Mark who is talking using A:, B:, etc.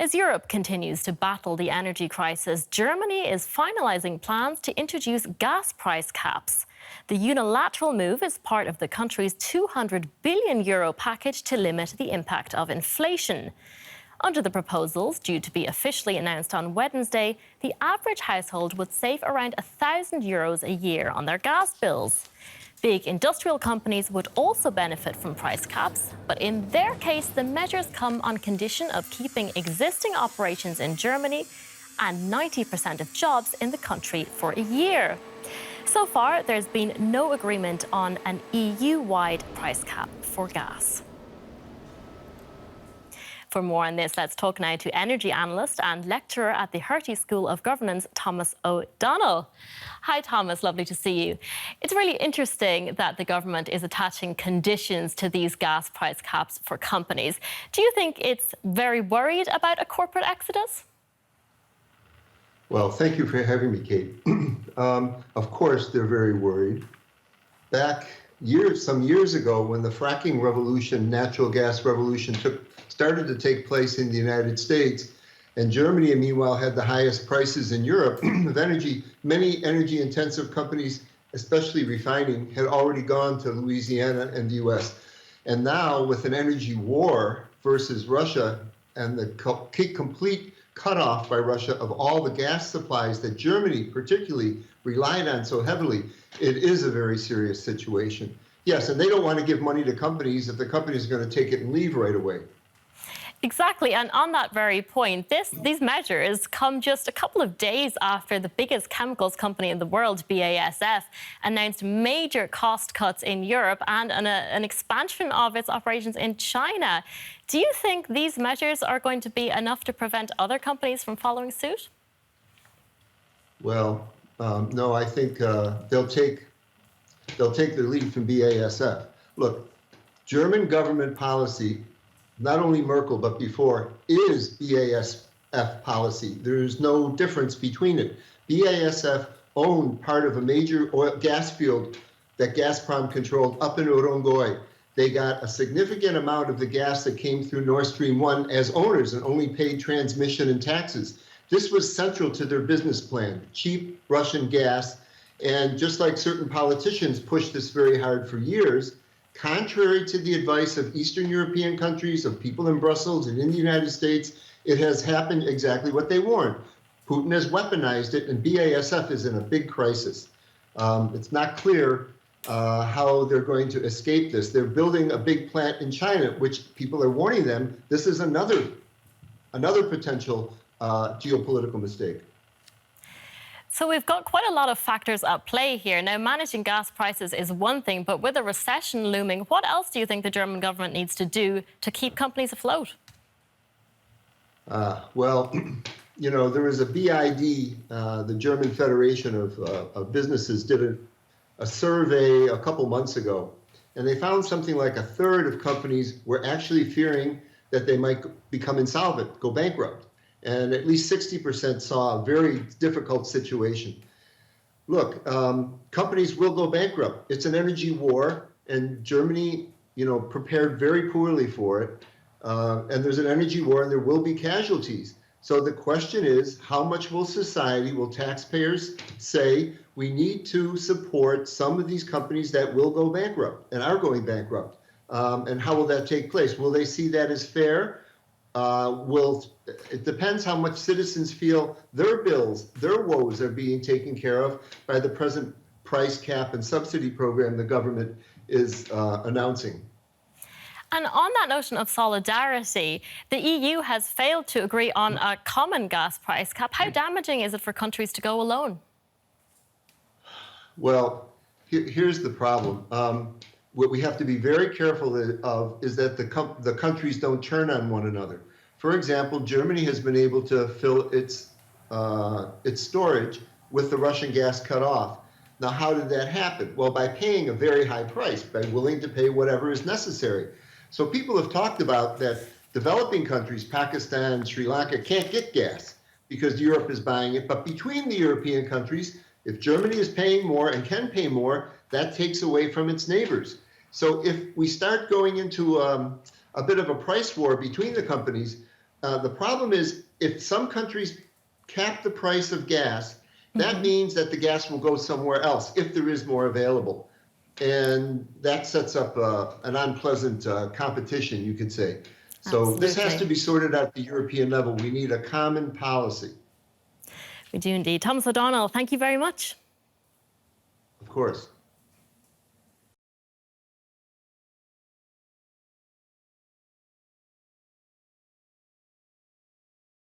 A: As Europe continues to battle the energy crisis, Germany is finalizing plans to introduce gas price caps. The unilateral move is part of the country's €200 billion package to limit the impact of inflation. Under the proposals, due to be officially announced on Wednesday, the average household would save around €1,000 a year on their gas bills. Big industrial companies would also benefit from price caps, but in their case, the measures come on condition of keeping existing operations in Germany and 90% of jobs in the country for a year. So far, there's been no agreement on an EU-wide price cap for gas. For more on this, let's talk now to energy analyst and lecturer at the Hertie School of Governance, Thomas O'Donnell. Hi, Thomas. Lovely to see you. It's really interesting that the government is attaching conditions to these gas price caps for companies. Do you think it's very worried about a corporate exodus?
B: Well, thank you for having me, Kate. Of course, they're very worried. Back some years ago, when the fracking revolution, natural gas revolution, started to take place in the United States, and Germany, meanwhile, had the highest prices in Europe of energy. Many energy-intensive companies, especially refining, had already gone to Louisiana and the U.S. And now, with an energy war versus Russia and the complete cutoff by Russia of all the gas supplies that Germany particularly relied on so heavily, it is a very serious situation. Yes, and they don't want to give money to companies if the companies are going to take it and leave right away.
A: Exactly, and on that very point, these measures come just a couple of days after the biggest chemicals company in the world, BASF, announced major cost cuts in Europe and an expansion of its operations in China. Do you think these measures are going to be enough to prevent other companies from following suit?
B: Well, no, I think they'll take their lead from BASF. Look, German government policy, not only Merkel, but before, is BASF policy. There's no difference between it. BASF owned part of a major gas field that Gazprom controlled up in Uruguay. They got a significant amount of the gas that came through Nord Stream 1 as owners and only paid transmission and taxes. This was central to their business plan, cheap Russian gas. And just like certain politicians pushed this very hard for years, contrary to the advice of Eastern European countries, of people in Brussels and in the United States, it has happened exactly what they warned. Putin has weaponized it, and BASF is in a big crisis. It's not clear how they're going to escape this. They're building a big plant in China, which people are warning them, this is another potential geopolitical mistake.
A: So we've got quite a lot of factors at play here. Now, managing gas prices is one thing, but with a recession looming, what else do you think the German government needs to do to keep companies afloat?
B: Well, you know, there was a BID, the German Federation of Businesses, did a survey a couple months ago, and they found something like a third of companies were actually fearing that they might become insolvent, go bankrupt. And at least 60% saw a very difficult situation. Look, companies will go bankrupt. It's an energy war, and Germany, prepared very poorly for it. And there's an energy war, and there will be casualties. So the question is, how much will taxpayers say, we need to support some of these companies that will go bankrupt and are going bankrupt? And how will that take place? Will they see that as fair? It depends how much citizens feel their bills, their woes are being taken care of by the present price cap and subsidy program the government is announcing.
A: And on that notion of solidarity, the EU has failed to agree on a common gas price cap. How damaging is it for countries to go alone?
B: Well, here's the problem. What we have to be very careful of is that the countries don't turn on one another. For example, Germany has been able to fill its storage with the Russian gas cut off. Now, how did that happen? Well, by paying a very high price, by willing to pay whatever is necessary. So people have talked about that developing countries, Pakistan, Sri Lanka, can't get gas because Europe is buying it. But between the European countries, if Germany is paying more and can pay more, that takes away from its neighbors. So if we start going into a bit of a price war between the companies, The problem is if some countries cap the price of gas, that means that the gas will go somewhere else if there is more available. And that sets up an unpleasant competition, you could say. So this has to
A: Absolutely.
B: be sorted out at the European level. We need a common policy.
A: We do indeed. Thomas O'Donnell, thank you very much.
B: Of course.